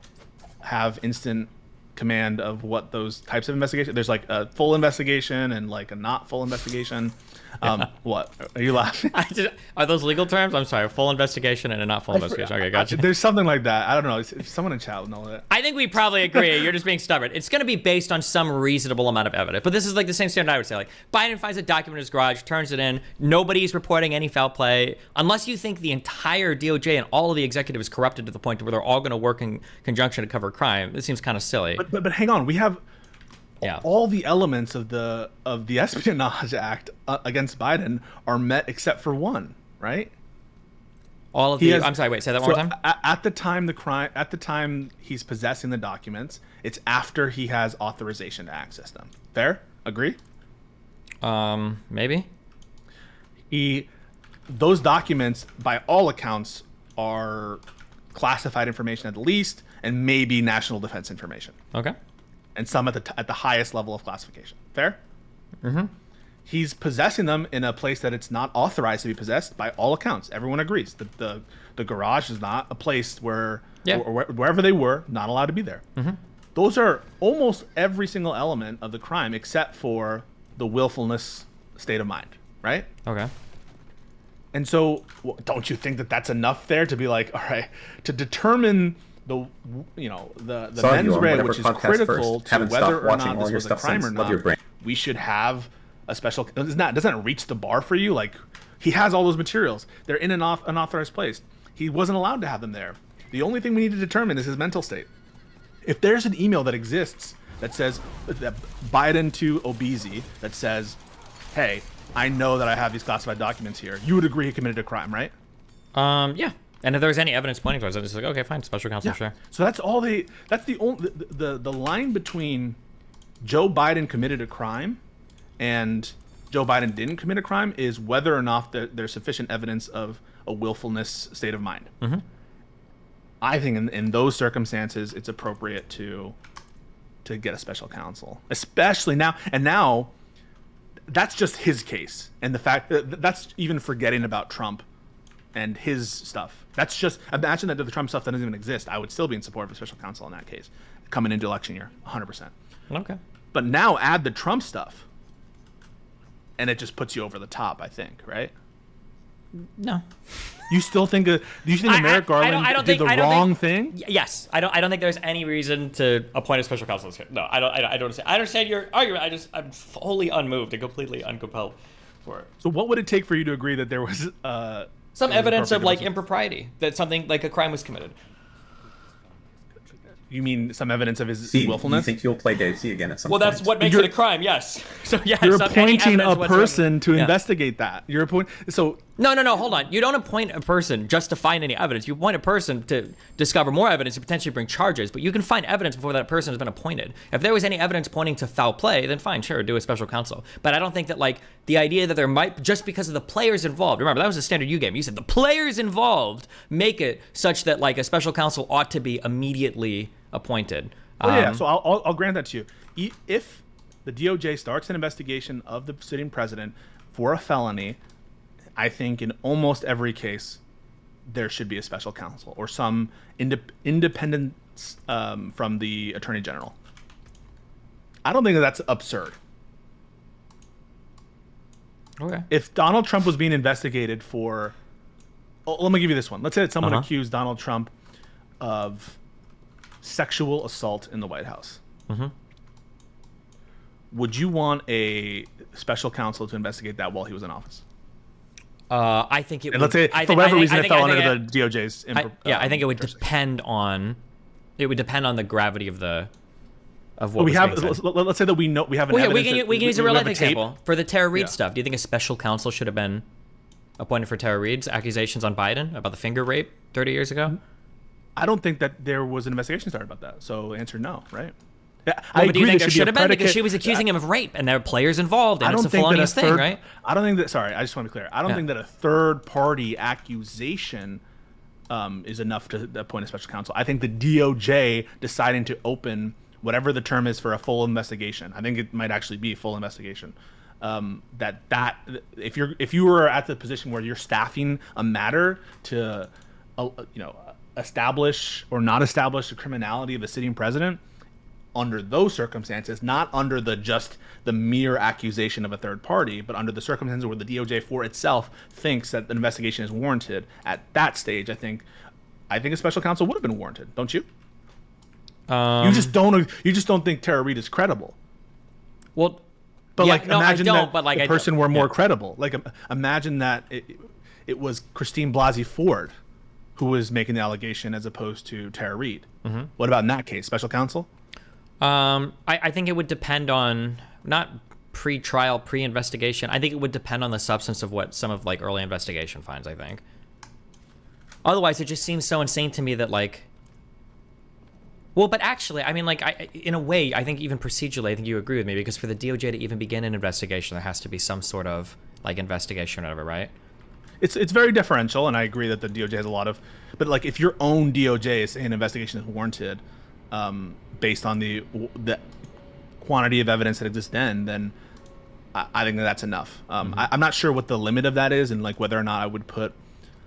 C: have instant command of what those types of investigation. There's like a full investigation and like a not full investigation. What are you laughing?
B: Are those legal terms? I'm sorry, full investigation and a not full investigation. Okay, gotcha.
C: There's something like that. I don't know. If someone in chat will know that.
B: I think we probably agree. You're just being stubborn. It's going to be based on some reasonable amount of evidence. But this is like the same standard I would say. Like, Biden finds a document in his garage, turns it in. Nobody's reporting any foul play. Unless you think the entire DOJ and all of the executive is corrupted to the point where they're all going to work in conjunction to cover crime. This seems kind of silly.
C: But hang on. We have all the elements of the Espionage Act against Biden are met except for one, right?
B: All of I'm sorry. Wait. Say that one more time.
C: At the time he's possessing the documents, it's after he has authorization to access them. Fair? Agree?
B: Maybe.
C: Those documents, by all accounts, are classified information at the least, and maybe national defense information.
B: Okay.
C: And some at the highest level of classification. Fair?
B: Mm-hmm.
C: He's possessing them in a place that it's not authorized to be possessed by all accounts. Everyone agrees that the garage is not a place where, or wherever they were, not allowed to be there.
B: Mm-hmm.
C: Those are almost every single element of the crime except for the willfulness state of mind, right?
B: Okay.
C: And so don't you think that that's enough there to be like, all right, to determine the mens rea, which is critical to whether or not this was a crime or not, we should have a special. Doesn't reach the bar for you. Like, he has all those materials. They're in an unauthorized place. He wasn't allowed to have them there. The only thing we need to determine is his mental state. If there's an email that exists that says that Biden to Obese that says, "Hey, I know that I have these classified documents here," you would agree he committed a crime, right?
B: Yeah. And if there's any evidence pointing towards it, it's like, okay, fine, special counsel, sure.
C: So that's the only the line between Joe Biden committed a crime and Joe Biden didn't commit a crime is whether or not there's sufficient evidence of a willfulness state of mind.
B: Mm-hmm.
C: I think in those circumstances, it's appropriate to get a special counsel, especially now. And now, that's just his case, and the fact that's even forgetting about Trump and his stuff. That's just, imagine that the Trump stuff that doesn't even exist. I would still be in support of a special counsel in that case, coming into election year, 100%.
B: Okay.
C: But now add the Trump stuff, and it just puts you over the top, I think, right?
B: No.
C: You still think? Do you think Merrick Garland did the wrong thing?
B: Yes, I don't think there's any reason to appoint a special counsel. No, I don't understand. I understand your argument. I'm fully unmoved and completely uncompelled for it.
C: So what would it take for you to agree that there was
B: some evidence of like impropriety, that something like a crime was committed?
C: You mean some evidence of his
D: See,
C: willfulness?
D: You think you'll play Daisy again at some
B: point? Well, that's what makes it a crime, yes. So, yes.
C: You're appointing a person to investigate that. You're appointing... So...
B: No, hold on. You don't appoint a person just to find any evidence. You appoint a person to discover more evidence to potentially bring charges, but you can find evidence before that person has been appointed. If there was any evidence pointing to foul play, then fine, sure, do a special counsel. But I don't think that, like, the idea that there might, just because of the players involved, remember, that was the standard you gave me. You said the players involved make it such that, like, a special counsel ought to be immediately appointed.
C: So I'll grant that to you. If the DOJ starts an investigation of the sitting president for a felony, I think in almost every case there should be a special counsel or some independence from the attorney general. I don't think that's absurd.
B: Okay.
C: If Donald Trump was being investigated for, let me give you this one. Let's say that someone accused Donald Trump of sexual assault in the White House.
B: Mm-hmm.
C: Would you want a special counsel to investigate that while he was in office?
B: I think it
C: And
B: would.
C: let's say
B: I
C: for
B: think-
C: whatever
B: I
C: reason
B: think-
C: it fell
B: I think
C: under the DOJ's.
B: I think it would depend on. It would depend on the gravity of what
C: we
B: was
C: have.
B: being said.
C: Let's say that we know we have an.
B: Well, yeah,
C: evidence that
B: we can use a real
C: have
B: life
C: tape.
B: example for the Tara Reid
C: Yeah.
B: stuff. Do you think a special counsel should have been appointed for Tara Reid's accusations on Biden about the finger rape 30 years ago?
C: I don't think that there was an investigation started about that. So answer no, right? Yeah,
B: Well, but do you think there should
C: be a
B: have been because
C: predicate-
B: she was accusing him of rape and there are players involved and
C: I
B: it's
C: don't
B: a
C: think that
B: felonious thing, right?
C: I don't think that. Sorry, I just want to be clear. I don't
B: Yeah.
C: think that a third-party accusation is enough to appoint a special counsel. I think the DOJ deciding to open whatever the term is for a full investigation. I think it might actually be a full investigation. That if you were at the position where you're staffing a matter to, establish or not establish the criminality of a sitting president, under those circumstances, not under the mere accusation of a third party, but under the circumstances where the DOJ for itself thinks that the investigation is warranted, at that stage, I think a special counsel would have been warranted, don't you? You just don't think Tara Reid is credible.
B: Well,
C: But
B: yeah, no,
C: imagine
B: I don't,
C: that
B: but like
C: the
B: I
C: person
B: don't.
C: were more
B: Yeah.
C: credible. Like imagine that it was Christine Blasey Ford who was making the allegation as opposed to Tara Reid. Mm-hmm. What about in that case, special counsel?
B: I think it would depend on not pre-trial, pre-investigation. I think it would depend on the substance of what some of like early investigation finds, I think. Otherwise, it just seems so insane to me that like. Well, but actually, I mean, like, in a way, I think even procedurally, I think you agree with me because for the DOJ to even begin an investigation, there has to be some sort of like investigation or whatever, right?
C: It's very differential, and I agree that the DOJ has a lot of. But like, if your own DOJ is saying an investigation is warranted, based on the quantity of evidence that exists, then I think that's enough. I'm not sure what the limit of that is, and like whether or not I would put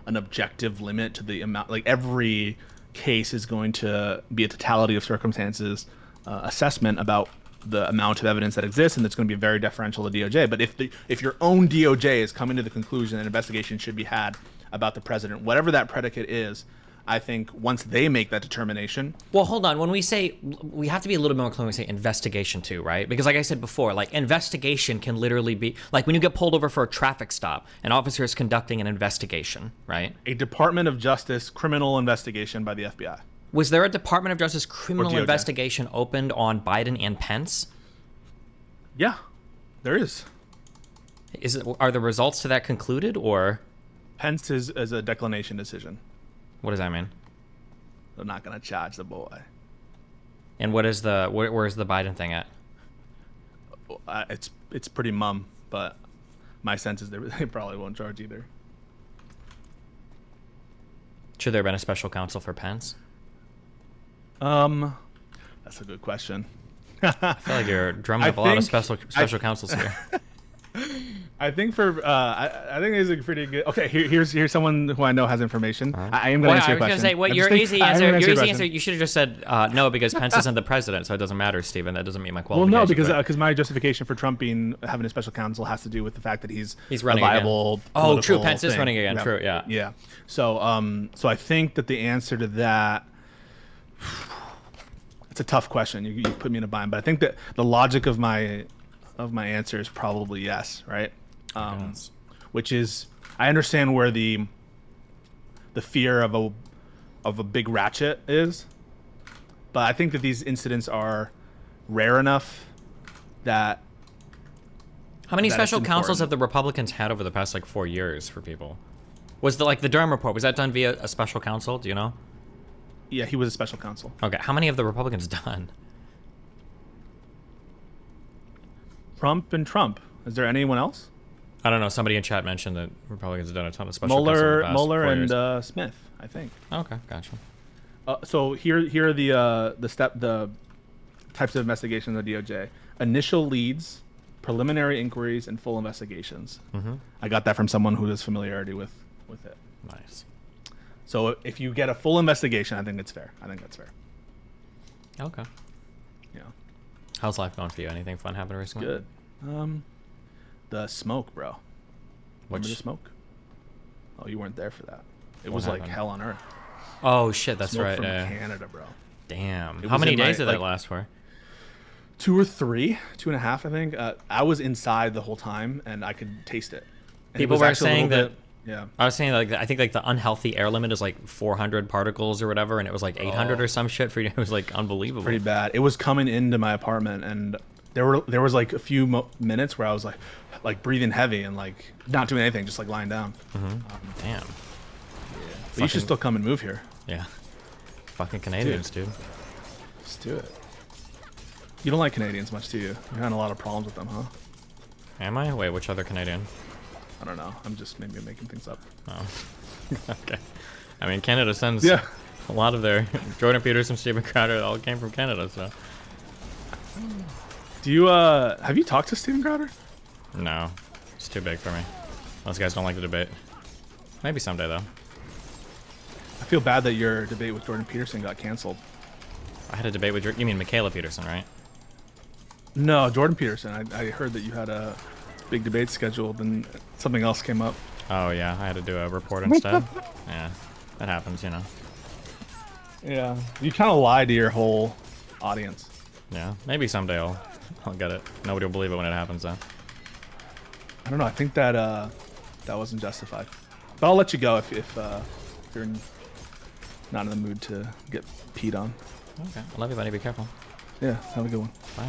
C: an objective limit to the amount. Like every case is going to be a totality of circumstances assessment about the amount of evidence that exists, and it's going to be very deferential to DOJ. But if your own DOJ is coming to the conclusion that an investigation should be had about the president, whatever that predicate is, I think once they make that determination.
B: Well, hold on. When we say, we have to be a little bit more clear when we say investigation too, right? Because like I said before, like investigation can literally be, like when you get pulled over for a traffic stop, an officer is conducting an investigation, right?
C: A Department of Justice criminal investigation by the FBI.
B: Was there a Department of Justice criminal
C: DOJ.
B: investigation opened on Biden and Pence?
C: Yeah, there is.
B: Are the results to that concluded, or
C: Pence is a declination decision.
B: what does that mean?
C: They're not going to charge the boy.
B: And what is where's the Biden thing at?
C: It's pretty mum, but my sense is they probably won't charge either.
B: Should there have been a special counsel for Pence?
C: That's a good question.
B: I feel like you're drumming up a lot of special counsels here.
C: I think I think it's a pretty good. Okay, here's someone who I know has information. I am going to answer your question.
B: I was going to say, what your easy answer, you should have just said no because Pence isn't the president, so it doesn't matter, Stephen. That doesn't meet my
C: Well,
B: qualification.
C: no, because my justification for Trump having a special counsel has to do with the fact that he's
B: running
C: a viable.
B: again. Oh, true.
C: political
B: Pence is
C: thing.
B: running again.
C: Yeah.
B: True. Yeah.
C: Yeah. So I think that the answer to that. It's a tough question. You put me in a bind, but I think that the logic of my answer is probably yes, right?
B: Yes.
C: Which is, I understand where the fear of a big ratchet is, but I think that these incidents are rare enough that.
B: How many
C: that
B: special
C: it's
B: counsels
C: important.
B: have the Republicans had over the past like 4 years for people? Was the Durham report, was that done via a special counsel? Do you know?
C: Yeah, he was a special counsel.
B: Okay. How many have the Republicans done?
C: Trump. Is there anyone else?
B: I don't know. Somebody in chat mentioned that Republicans have done a ton of special counsel in the past
C: Mueller
B: 4
C: and
B: years.
C: Smith, I think.
B: Okay, gotcha.
C: So here are the types of investigations of the DOJ: initial leads, preliminary inquiries, and full investigations.
B: Mm-hmm.
C: I got that from someone who has familiarity with it.
B: Nice.
C: So if you get a full investigation, I think it's fair. I think that's fair.
B: Okay.
C: Yeah.
B: How's life going for you? Anything fun happened recently?
C: Good. The smoke, bro. Remember the smoke? Oh, you weren't there for that. It was like
B: happened?
C: hell on earth.
B: Oh shit, that's
C: Smoke
B: right.
C: from
B: yeah.
C: Canada, bro.
B: Damn.
C: It
B: How
C: was
B: many
C: in my,
B: days did that
C: like-
B: last for?
C: 2 or 3, 2.5, I think. I was inside the whole time, and I could taste it. And it
B: People
C: was
B: were
C: actually a
B: saying
C: little
B: that
C: Yeah.
B: I was saying like I think like the unhealthy air limit is like 400 particles or whatever, and it was like 800 or some shit for you. It was like unbelievable.
C: Pretty bad. It was coming into my apartment, and there was like a few minutes where I was like breathing heavy and like not doing anything, just like lying down.
B: Damn.
C: But you should still come and move here.
B: Yeah. Fucking Canadians, dude.
C: Let's do it. You don't like Canadians much, do you? You're having a lot of problems with them, huh?
B: Am I? Wait, which other Canadian?
C: I don't know. I'm just maybe making things up.
B: Oh. Okay. I mean, Canada sends
C: Yeah.
B: a lot of their Jordan Peterson, Steven Crowder, all came from Canada, so.
C: Do you have you talked to Steven Crowder?
B: No, it's too big for me. Those guys don't like to debate. Maybe someday though.
C: I feel bad that your debate with Jordan Peterson got canceled.
B: I had a debate with you mean Michaela Peterson, right?
C: No, Jordan Peterson. I heard that you had a big debate scheduled and something else came up.
B: Oh yeah, I had to do a report instead. Yeah, that happens, you know.
C: Yeah. You kind of lied to your whole audience.
B: Yeah, maybe someday I'll get it. Nobody will believe it when it happens though.
C: I don't know. I think that that wasn't justified. But I'll let you go if you're not in the mood to get peed on.
B: Okay, I love you, buddy. Be careful.
C: Yeah. Have a good one.
B: Bye.